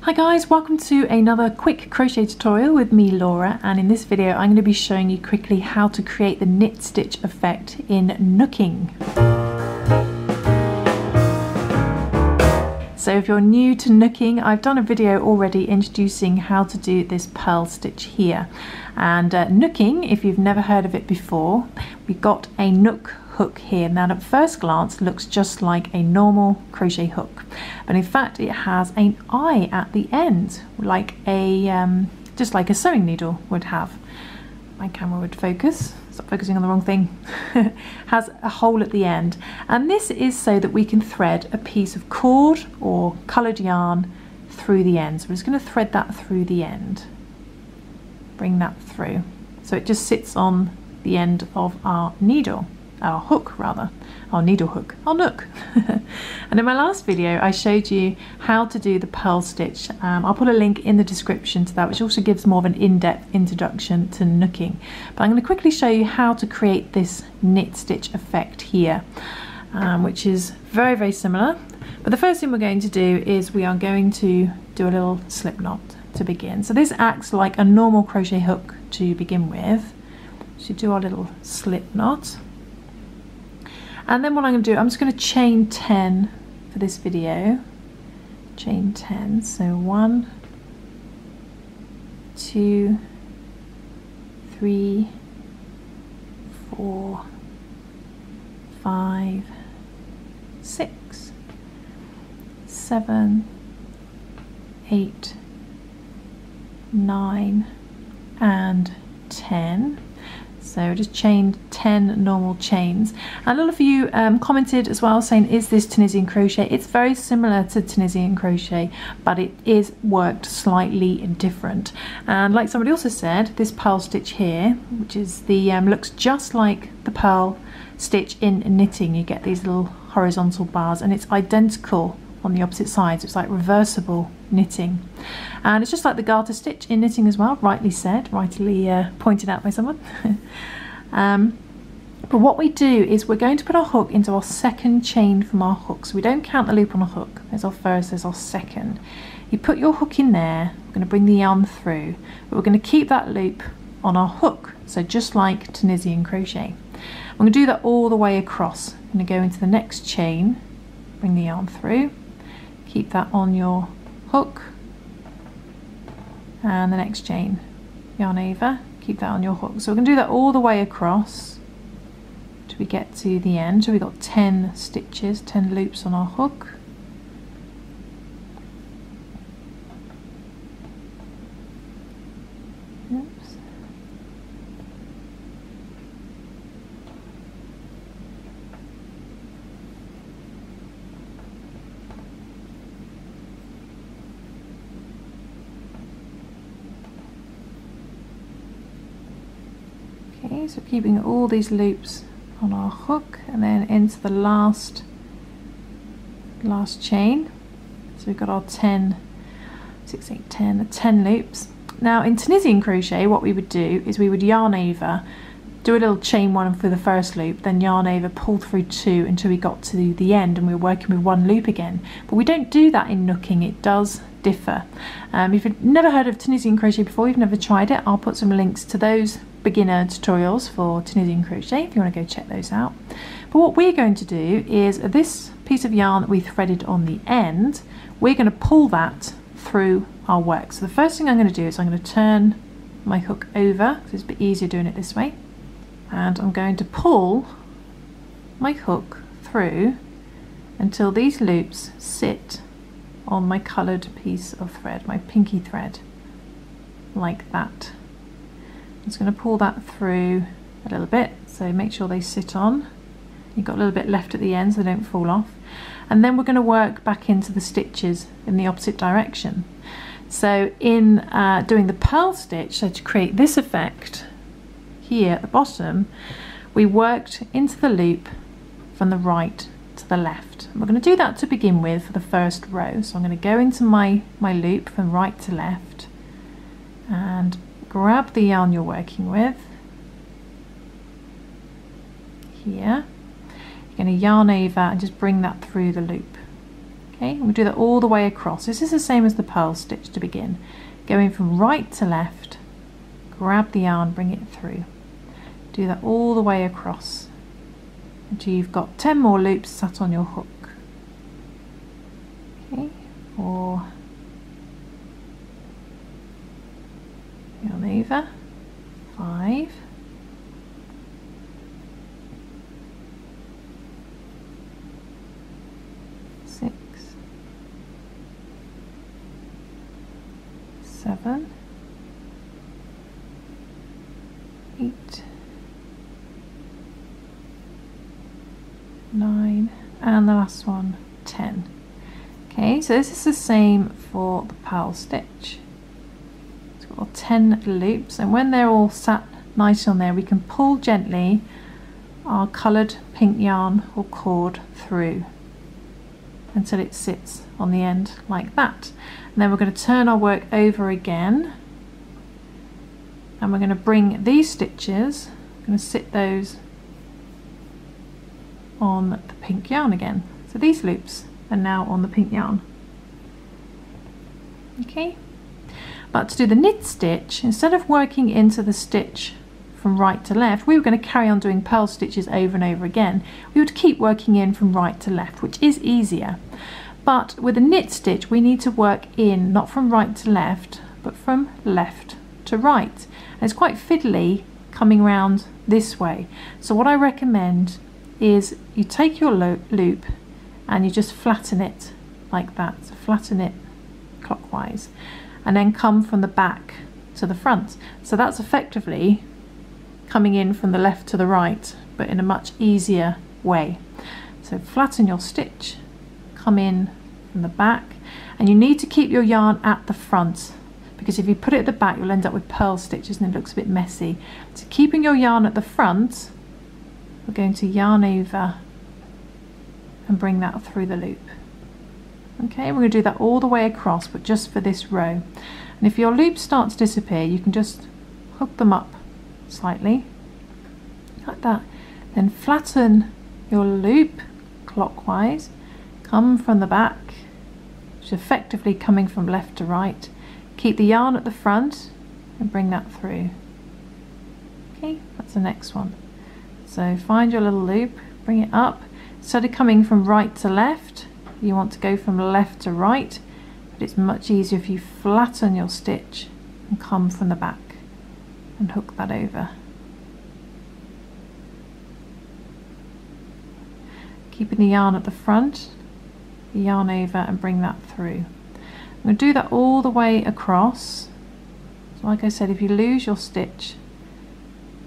Hi guys, welcome to another quick crochet tutorial with me, Laura, and in this video I'm going to be showing you quickly how to create the knit stitch effect in Knooking. So if you're new to Knooking, I've done a video already introducing how to do this purl stitch here. And Knooking, if you've never heard of it before, we've got a nook hook here. Now at first glance looks just like a normal crochet hook, but in fact it has an eye at the end, like a just like a sewing needle would have. My camera would focus. Stop focusing on the wrong thing. Has a hole at the end, and this is so that we can thread a piece of cord or coloured yarn through the end. So we're just going to thread that through the end. Bring that through. So it just sits on the end of our needle. Our hook rather, our needle hook, our nook. And in my last video I showed you how to do the purl stitch. I'll put a link in the description to that, which also gives more of an in-depth introduction to Knooking. But I'm going to quickly show you how to create this knit stitch effect here, which is very, very similar. But the first thing we're going to do is we are going to do a little slip knot to begin. So this acts like a normal crochet hook to begin with. So do our little slip knot. And then what I'm going to do, I'm just going to chain 10 for this video. Chain 10, so 1, 2, 3, 4, 5, 6, 7, 8, 9, and 10. So just chained 10 normal chains. And a lot of you commented as well saying, is this Tunisian crochet? It's very similar to Tunisian crochet, but it is worked slightly different. And like somebody also said, this purl stitch here, which is the looks just like the purl stitch in knitting. You get these little horizontal bars, and it's identical on the opposite sides. It's like reversible knitting, and it's just like the garter stitch in knitting as well, rightly said, rightly pointed out by someone. But what we do is we're going to put our hook into our second chain from our hook. So we don't count the loop on a hook. There's our first, there's our second. You put your hook in there, we're going to bring the yarn through, but we're going to keep that loop on our hook, so just like Tunisian crochet. I'm going to do that all the way across. I'm going to go into the next chain, bring the yarn through, keep that on your hook, and the next chain, yarn over, keep that on your hook. So we're going to do that all the way across till we get to the end. So we've got 10 stitches, 10 loops on our hook. Oops. Okay, so keeping all these loops on our hook, and then into the last chain. So we've got our 10, 6, 8, 10 loops. Now in Tunisian crochet, what we would do is we would yarn over, do a little chain 1 for the first loop, then yarn over, pull through 2 until we got to the end, and we were working with 1 loop again. But we don't do that in Knooking. It does differ. If you've never heard of Tunisian crochet before, you've never tried it, I'll put some links to those beginner tutorials for Tunisian crochet if you want to go check those out. But what we're going to do is this piece of yarn that we threaded on the end, we're going to pull that through our work. So the first thing I'm going to do is I'm going to turn my hook over, because it's a bit easier doing it this way, and I'm going to pull my hook through until these loops sit on my coloured piece of thread, my pinky thread, like that. I'm just going to pull that through a little bit, so make sure they sit on. You've got a little bit left at the end so they don't fall off. And then we're going to work back into the stitches in the opposite direction. So in doing the purl stitch, so to create this effect here at the bottom, we worked into the loop from the right to the left. We're going to do that to begin with for the first row. So I'm going to go into my loop from right to left and grab the yarn you're working with here. You're going to yarn over and just bring that through the loop. Okay, and we do that all the way across. This is the same as the purl stitch to begin. Going from right to left, grab the yarn, bring it through. Do that all the way across until you've got 10 more loops sat on your hook. Okay, or yarn over, 5, 6, 7, 8, 9, and the last one, 10. Okay, so this is the same for the purl stitch. It's got 10 loops, and when they're all sat nice on there, we can pull gently our coloured pink yarn or cord through until it sits on the end like that. And then we're going to turn our work over again, and we're going to bring these stitches, I'm going to sit those on the pink yarn again. So these loops are now on the pink yarn. Okay, but to do the knit stitch, instead of working into the stitch from right to left, we were going to carry on doing purl stitches over and over again. We would keep working in from right to left, which is easier. But with a knit stitch, we need to work in not from right to left, but from left to right. And it's quite fiddly coming round this way. So what I recommend is you take your loop and you just flatten it like that. So flatten it clockwise and then come from the back to the front. So that's effectively coming in from the left to the right, but in a much easier way. So flatten your stitch, come in from the back, and you need to keep your yarn at the front, because if you put it at the back you'll end up with purl stitches and it looks a bit messy. So keeping your yarn at the front, we're going to yarn over and bring that through the loop. Okay, we're going to do that all the way across, but just for this row. And if your loops start to disappear, you can just hook them up slightly like that, then flatten your loop clockwise, come from the back, which is effectively coming from left to right, keep the yarn at the front and bring that through. Okay, that's the next one. So find your little loop, bring it up. Instead of coming from right to left, you want to go from left to right, but it's much easier if you flatten your stitch and come from the back and hook that over. Keeping the yarn at the front, yarn over and bring that through. I'm going to do that all the way across. So like I said, if you lose your stitch,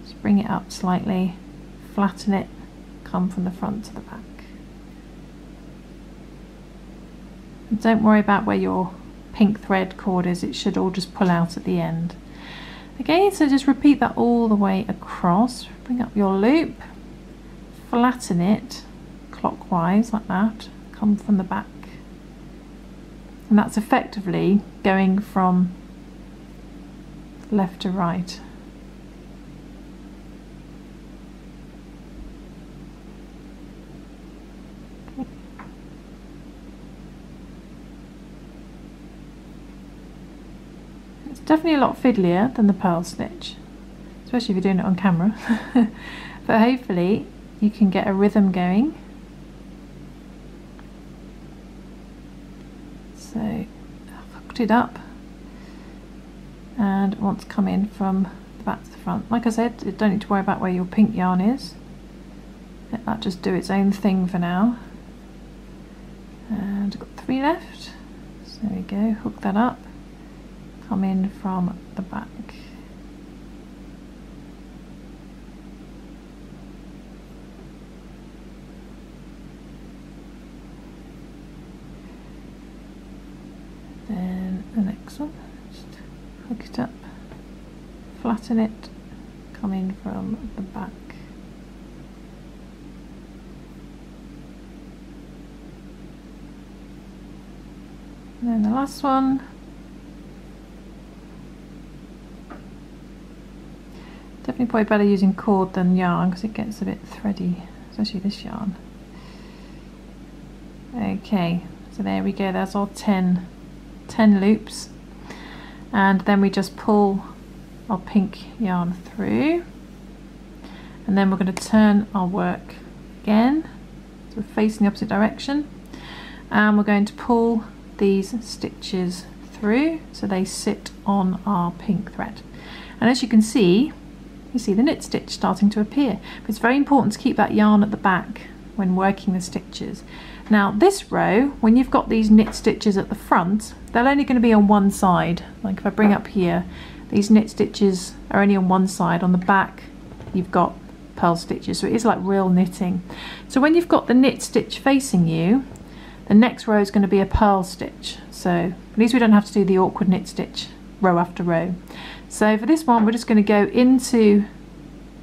just bring it up slightly, flatten it, come from the front to the back. And don't worry about where your pink thread cord is, it should all just pull out at the end. Okay, so just repeat that all the way across. Bring up your loop, flatten it clockwise like that, come from the back. And that's effectively going from left to right. Okay. It's definitely a lot fiddlier than the purl stitch, especially if you're doing it on camera. But hopefully you can get a rhythm going. So I've hooked it up and want to come in from the back to the front. Like I said, you don't need to worry about where your pink yarn is. Let that just do its own thing for now. And I've got 3 left. So there we go, hook that up, come in from the back. Then the next one, just hook it up, flatten it, come in from the back. And then the last one, definitely probably better using cord than yarn because it gets a bit thready, especially this yarn. Okay, So there we go, there's our 10 loops, and then we just pull our pink yarn through, and then we're going to turn our work again, so we're facing the opposite direction, and we're going to pull these stitches through so they sit on our pink thread. And as you can see, you see the knit stitch starting to appear, but it's very important to keep that yarn at the back when working the stitches. Now this row, when you've got these knit stitches at the front, they're only going to be on one side. Like if I bring up here, these knit stitches are only on one side. On the back you've got purl stitches, so it is like real knitting. So when you've got the knit stitch facing you, the next row is going to be a purl stitch, so at least we don't have to do the awkward knit stitch row after row. So for this one we're just going to go into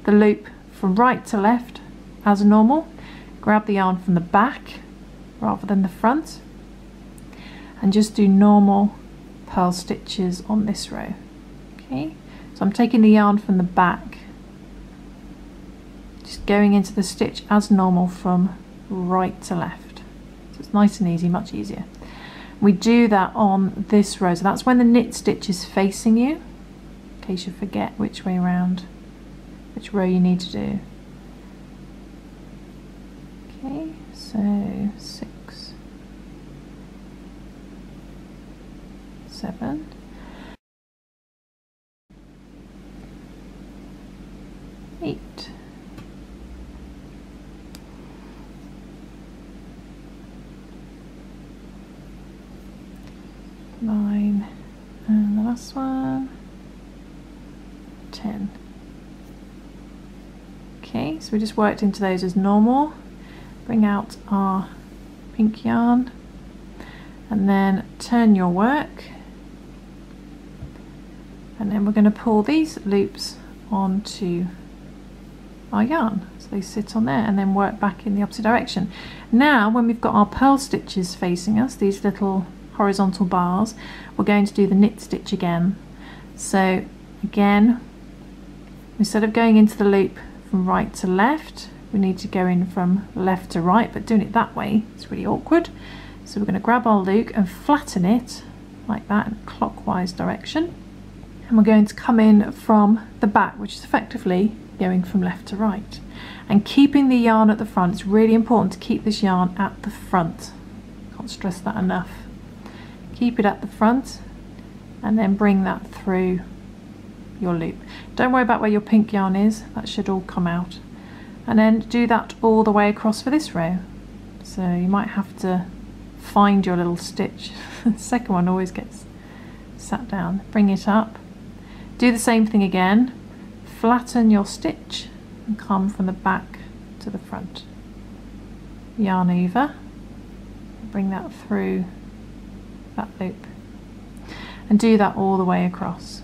the loop from right to left as normal, grab the yarn from the back rather than the front, and just do normal purl stitches on this row. Okay, so I'm taking the yarn from the back, just going into the stitch as normal from right to left. So it's nice and easy, much easier. We do that on this row, so that's when the knit stitch is facing you, in case you forget which way around, which row you need to do. Okay, so 6, 7, 8, 9, and the last one, 10. Okay, so we just worked into those as normal. Bring out our pink yarn and then turn your work, and then we're going to pull these loops onto our yarn so they sit on there, and then work back in the opposite direction. Now when we've got our purl stitches facing us, these little horizontal bars, we're going to do the knit stitch again. So again, instead of going into the loop from right to left, we need to go in from left to right, but doing it that way is really awkward. So we're going to grab our loop and flatten it like that in a clockwise direction, and we're going to come in from the back, which is effectively going from left to right, and keeping the yarn at the front. It's really important to keep this yarn at the front, can't stress that enough. Keep it at the front and then bring that through your loop. Don't worry about where your pink yarn is, that should all come out. And then do that all the way across for this row. So you might have to find your little stitch. The second one always gets sat down. Bring it up. Do the same thing again. Flatten your stitch and come from the back to the front. Yarn over. Bring that through that loop. And do that all the way across.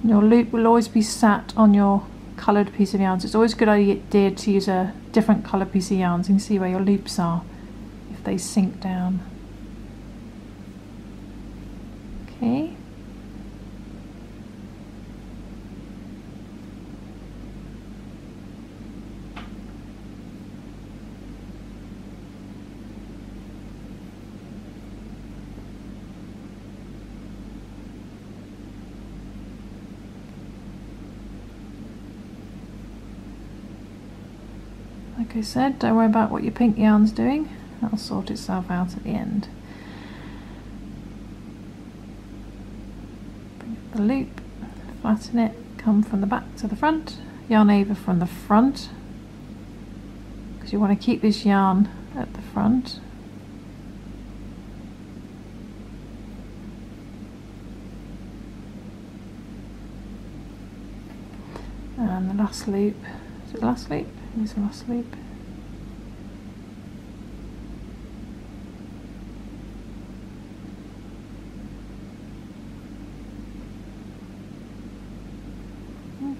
Your loop will always be sat on your coloured piece of yarn, so it's always a good idea to use a different coloured piece of yarn so you can see where your loops are if they sink down. Okay. Like I said, don't worry about what your pink yarn's doing, that'll sort itself out at the end. Bring up the loop, flatten it, come from the back to the front, yarn over from the front, because you want to keep this yarn at the front. And the last loop, is it the last loop? Here's the last loop.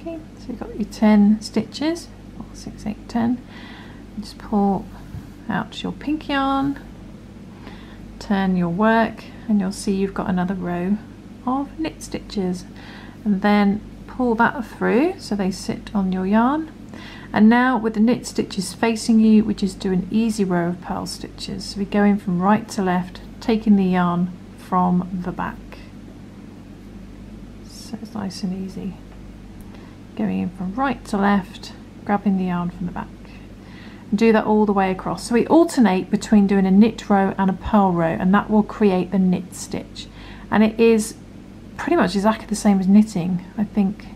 Okay, so you've got your 10 stitches, 4, 6, 8, 10. Just pull out your pink yarn, turn your work, and you'll see you've got another row of knit stitches, and then pull that through so they sit on your yarn. And now with the knit stitches facing you, we just do an easy row of purl stitches. So we're going from right to left, taking the yarn from the back. So it's nice and easy. Going in from right to left, grabbing the yarn from the back. And do that all the way across. So we alternate between doing a knit row and a purl row, and that will create the knit stitch. And it is pretty much exactly the same as knitting, I think.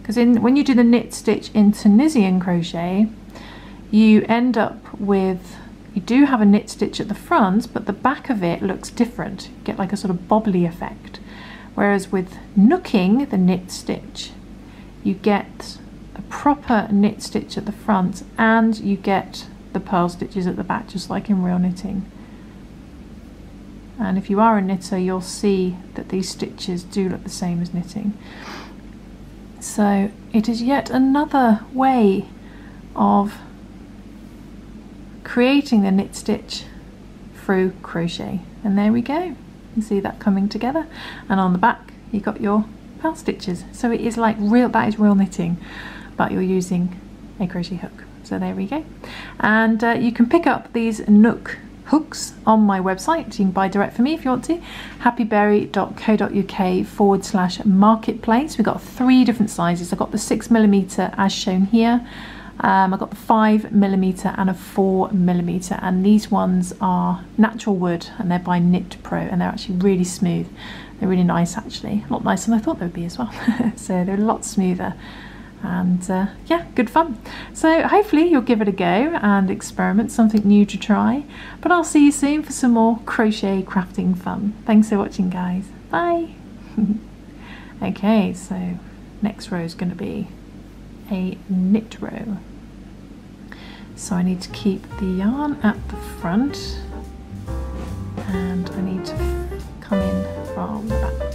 Because when you do the knit stitch in Tunisian crochet, you end up with, you do have a knit stitch at the front, but the back of it looks different. You get like a sort of bobbly effect. Whereas with knooking, the knit stitch, you get a proper knit stitch at the front and you get the purl stitches at the back, just like in real knitting. And if you are a knitter, you'll see that these stitches do look the same as knitting. So it is yet another way of creating the knit stitch through crochet. And there we go. You see that coming together, and on the back you got your purl stitches. So it is like real, that is real knitting, but you're using a crochet hook. So there we go. And you can pick up these Knook hooks on my website. You can buy direct from me if you want to. happyberry.co.uk/marketplace. We've got 3 different sizes. I've got the 6mm as shown here. I've got the 5mm and a 4mm, and these ones are natural wood and they're by Knit Pro, and they're actually really smooth. They're really nice actually, a lot nicer than I thought they would be as well. So they're a lot smoother, and yeah, good fun. So hopefully you'll give it a go and experiment, something new to try. But I'll see you soon for some more crochet crafting fun. Thanks for watching, guys. Bye. Okay, so next row is going to be a knit row. So I need to keep the yarn at the front and I need to come in from the back.